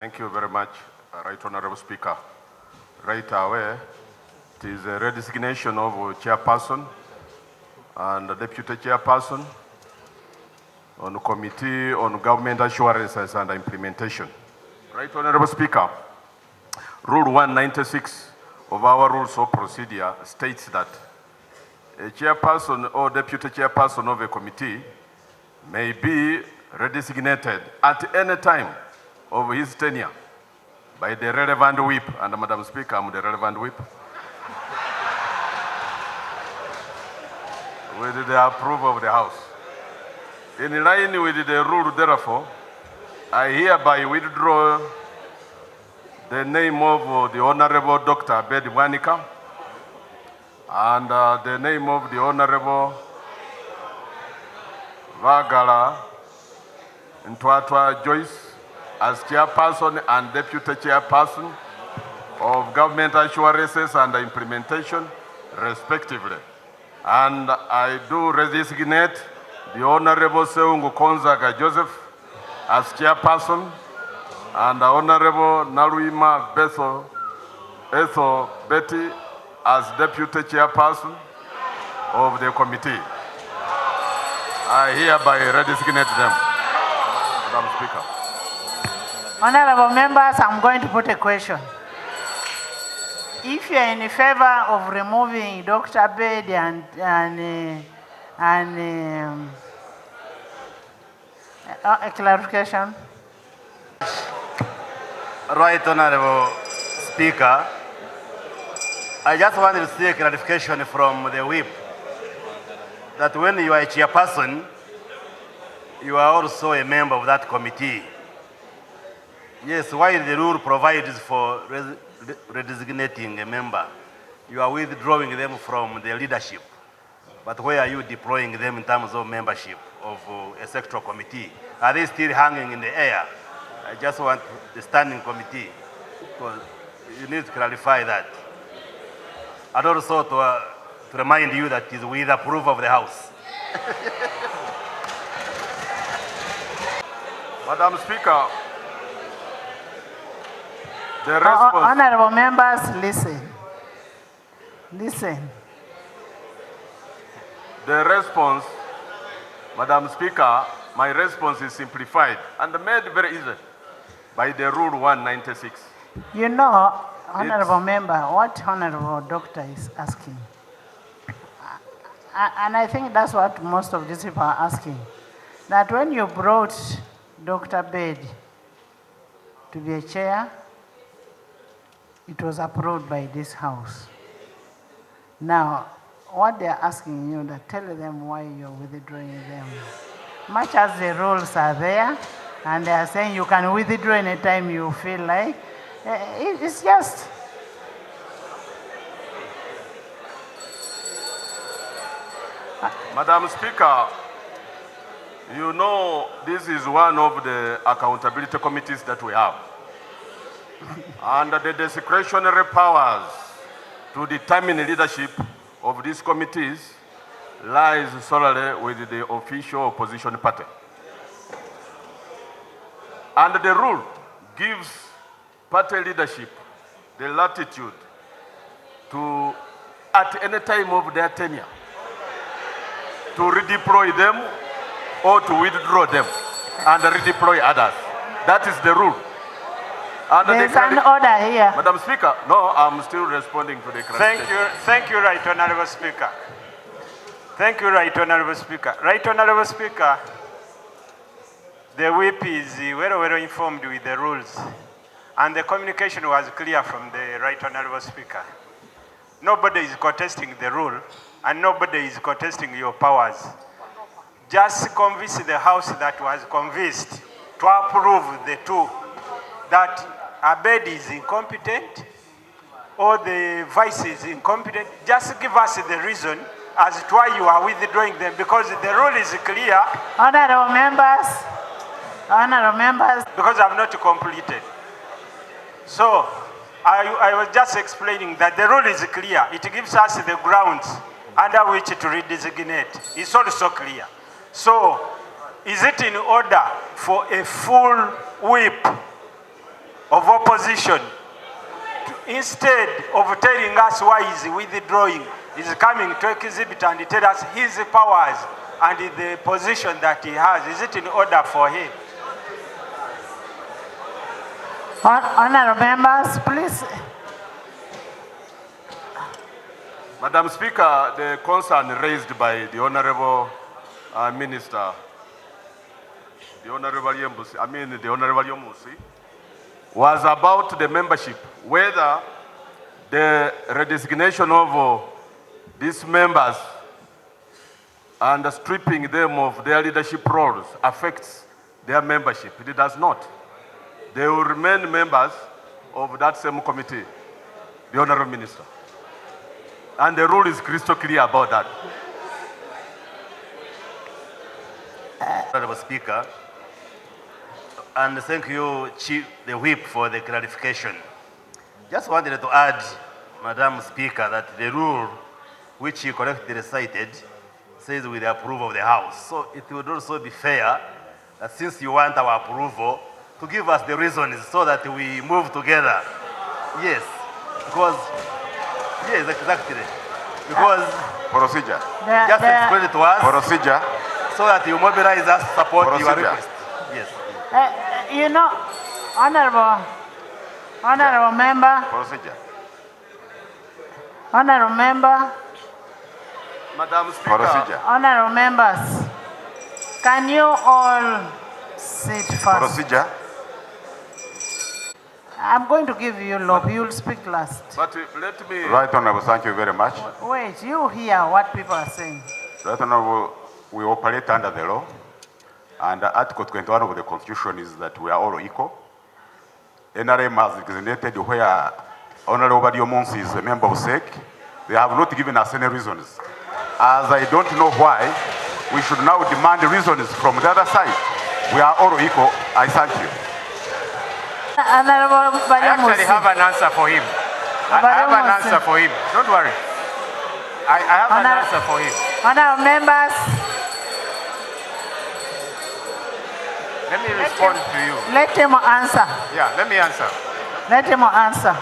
Thank you very much, Right Honorable Speaker. Right away, it is a redesignation of chairperson and deputy chairperson on the Committee on Government Assurances and Implementation. Right Honorable Speaker, Rule 196 of our Rules of Procedure states that a chairperson or deputy chairperson of a committee may be redesignated at any time of his tenure by the relevant whip. And Madam Speaker, I'm the relevant whip. With the approval of the House. In line with the rule, therefore, I hereby withdraw the name of the Honorable Dr. Abed Bwanika and the name of the Honorable Baagala and Joyce as chairperson and deputy chairperson of government assurances and implementation, respectively. And I do redesignate the Honorable Seungu Konzaga Joseph as chairperson and the Honorable Naluima Etho Betty as deputy chairperson of the committee. I hereby redesignate them, Madam Speaker. Honorable members, I'm going to put a question. If you are in favor of removing Dr. Abed and a clarification. Right Honorable Speaker, I just wanted to see a clarification from the whip that when you are a chairperson, you are also a member of that committee. Yes, while the rule provides for redesignating a member, you are withdrawing them from the leadership. But where are you deploying them in terms of membership of a sectoral committee? Are they still hanging in the air? I just want the standing committee, because you need to clarify that. And also to remind you that it is with approval of the House. Madam Speaker, the response... Honorable members, listen. Listen. The response, Madam Speaker, my response is simplified and made very easy by the Rule 196. You know, Honorable Member, what Honorable Doctor is asking. And I think that's what most of these people are asking. That when you brought Dr. Abed to be a chair, it was approved by this House. Now, what they are asking you, that tell them why you're withdrawing them. Much as the rules are there, and they are saying you can withdraw anytime you feel like, it's just... Madam Speaker, you know this is one of the accountability committees that we have. And the discretionary powers to determine the leadership of these committees lies solely with the official opposition party. And the rule gives party leadership the latitude to, at any time of their tenure, to redeploy them or to withdraw them and redeploy others. That is the rule. And there's an order here. Madam Speaker, no, I'm still responding to the clarification. Thank you, Right Honorable Speaker. Thank you, Right Honorable Speaker. Right Honorable Speaker, the whip is well informed with the rules, and the communication was clear from the Right Honorable Speaker. Nobody is contesting the rule, and nobody is contesting your powers. Just convince the House that was convinced to approve the two, that Abed is incompetent or the vice is incompetent. Just give us the reason as to why you are withdrawing them, because the rule is clear. Honorable members, because I have not completed. So I was just explaining that the rule is clear. It gives us the grounds under which to redesignate. It's also clear. So is it in order for a full whip of opposition, instead of telling us why he's withdrawing, he's coming to exhibit and tell us his powers and the position that he has. Is it in order for him? Honorable members, please. Madam Speaker, the concern raised by the Honorable Minister, the Honorable Yomusi, was about the membership, whether the redesignation of these members and stripping them of their leadership roles affects their membership. It does not. They will remain members of that same committee, the Honorable Minister. And the rule is crystal clear about that. Honorable Speaker, and thank you, Chief, the Whip, for the clarification. Just wanted to add, Madam Speaker, that the rule which you correctly recited says with the approval of the House. So it would also be fair that since you want our approval, to give us the reasons so that we move together. Yes, because, yes, exactly. Because, Procedure. just explain it to us Procedure. so that you mobilize us to support your Procedure. request. Yes. You know, honorable member, Procedure. honorable member, Madam Speaker. Procedure. honorable members, can you all sit first? Procedure. I'm going to give you lob. You'll speak last. But let me... Right Honorable, thank you very much. Wait, you hear what people are saying. Right Honorable, we operate under the law, and Article 21 of the Constitution is that we are all equal. NRM has designated where Honorable Yomusi is a member of SEC. They have not given us any reasons. As I don't know why, we should now demand reasons from the other side. We are all equal. I thank you. Honorable I actually have an answer for him. I have an answer for him. Don't worry. I have an answer for him. Honorable members, Let me respond to you. let him answer. Yeah, let me answer. Let him answer.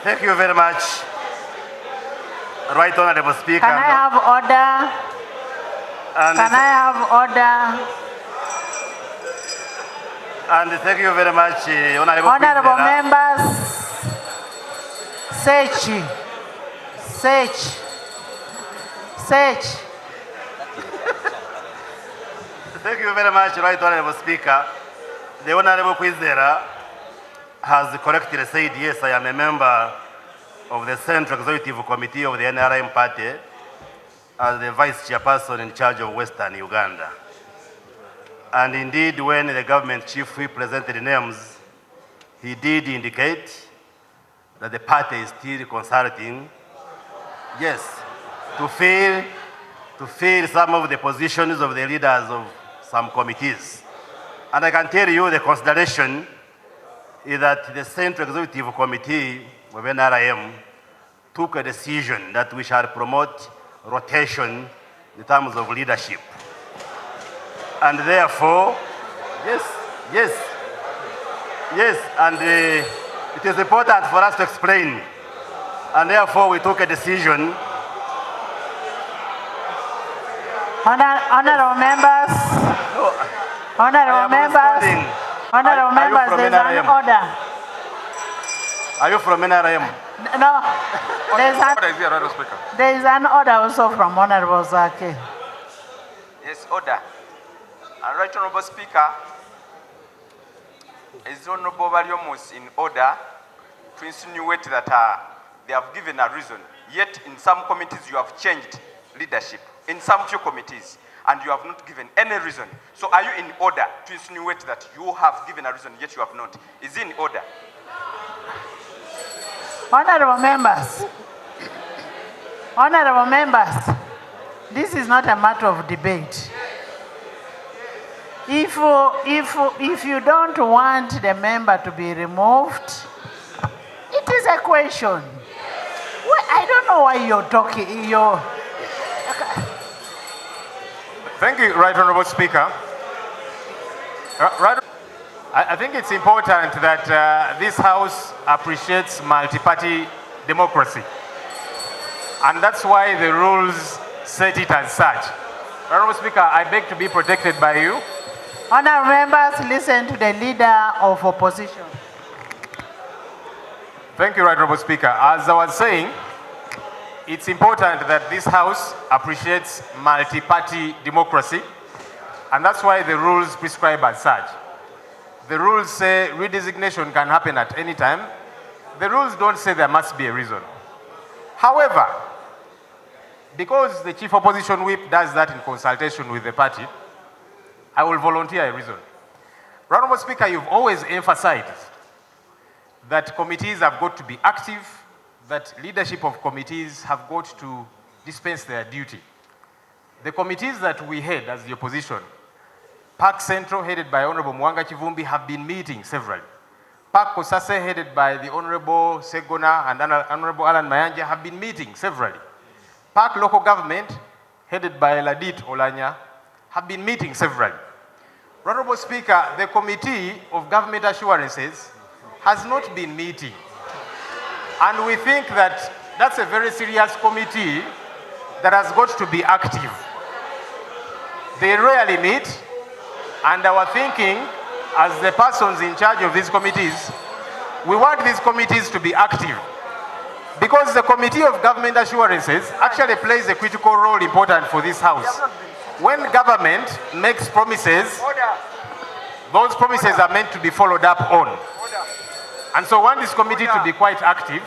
Thank you very much. Right Honorable Speaker. Can I have order? And Can I have order? And thank you very much, Honorable Honorable Quizera. members, search. Thank you very much, Right Honorable Speaker. The Honorable Quizera has correctly said, yes, I am a member of the Central Executive Committee of the NRM Party as the Vice Chairperson in charge of Western Uganda. And indeed, when the government chief whip presented the names, he did indicate that the party is still consulting, yes, to fill some of the positions of the leaders of some committees. And I can tell you the consideration is that the Central Executive Committee of NRM took a decision that we shall promote rotation in terms of leadership. And therefore, yes, and it is important for us to explain. And therefore, we took a decision. Honorable members, there's an order. Are you from NRM? No, Order is here, Honorable Speaker. there is an order also from Honorable Zaki. Yes, order. Right Honorable Speaker, is Honorable Yomusi in order to insinuate that they have given a reason, yet in some committees you have changed leadership, in some few committees, and you have not given any reason. So are you in order to insinuate that you have given a reason, yet you have not? Is it in order? Honorable members, this is not a matter of debate. If you don't want the member to be removed, it is a question. Well, I don't know why you're talking. Thank you, Right Honorable Speaker. Right. I think it's important that this House appreciates multi-party democracy. And that's why the rules set it as such. Honorable Speaker, I beg to be protected by you. Honorable members, listen to the leader of opposition. Thank you, Honorable Speaker. As I was saying, it's important that this House appreciates multi-party democracy, and that's why the rules prescribe as such. The rules say redesignation can happen at any time. The rules don't say there must be a reason. However, because the Chief Opposition Whip does that in consultation with the party, I will volunteer a reason. Honorable Speaker, you've always emphasized that committees have got to be active, that leadership of committees have got to dispense their duty. The committees that we head as the opposition, Park Central, headed by Honorable Mwanga Kivumbi, have been meeting severally. Park Kosase, headed by the Honorable Segona and Honorable Alan Mayanja, have been meeting severally. Park Local Government, headed by Ladit Olanya, have been meeting severally. Honorable Speaker, the Committee of Government Assurances has not been meeting. And we think that that's a very serious committee that has got to be active. They rarely meet, and our thinking as the persons in charge of these committees, we want these committees to be active. Because the Committee of Government Assurances actually plays a critical role important for this House. When government makes promises, those promises are meant to be followed up on. And so I want this committee to be quite active.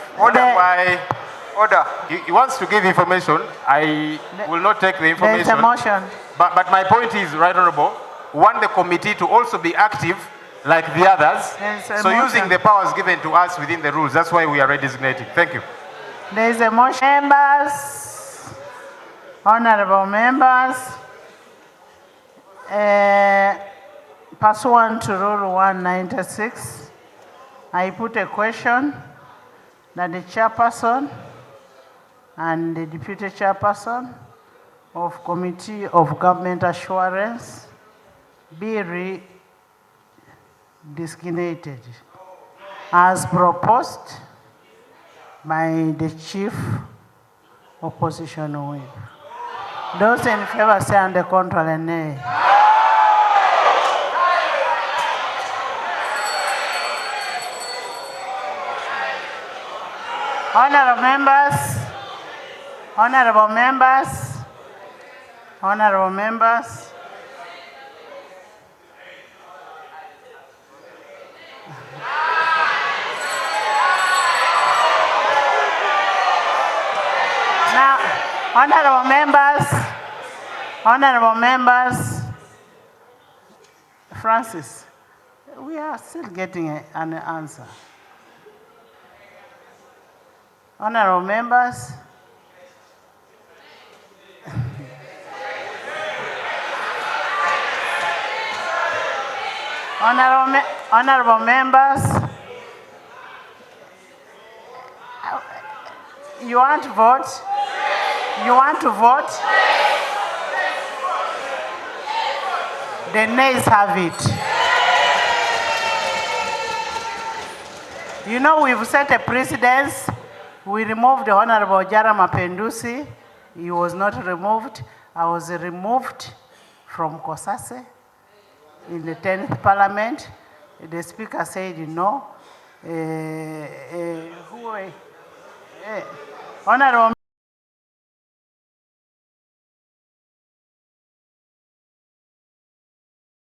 He wants to give information. I will not take the information. There is a motion. But my point is, Right Honorable, we want the committee to also be active like the others. So using the powers given to us within the rules, that's why we are redesignating. Thank you. There is a motion. Members, honorable members, pursuant to Rule 196, I put a question that the chairperson and the deputy chairperson of Committee of Government Assurance be redesignated as proposed by the Chief Opposition Whip. Those in favor say on the contrary, nay. Honorable members, honorable members, honorable members, now, honorable members, Francis, we are still getting an answer. Honorable members, honorable members, you want to vote? You want to vote? The nays have it. You know, we've set a precedence. We removed the Honorable Jara Mapendusi. He was not removed. I was removed from Kosase in the 10th Parliament. The Speaker said no. Honorable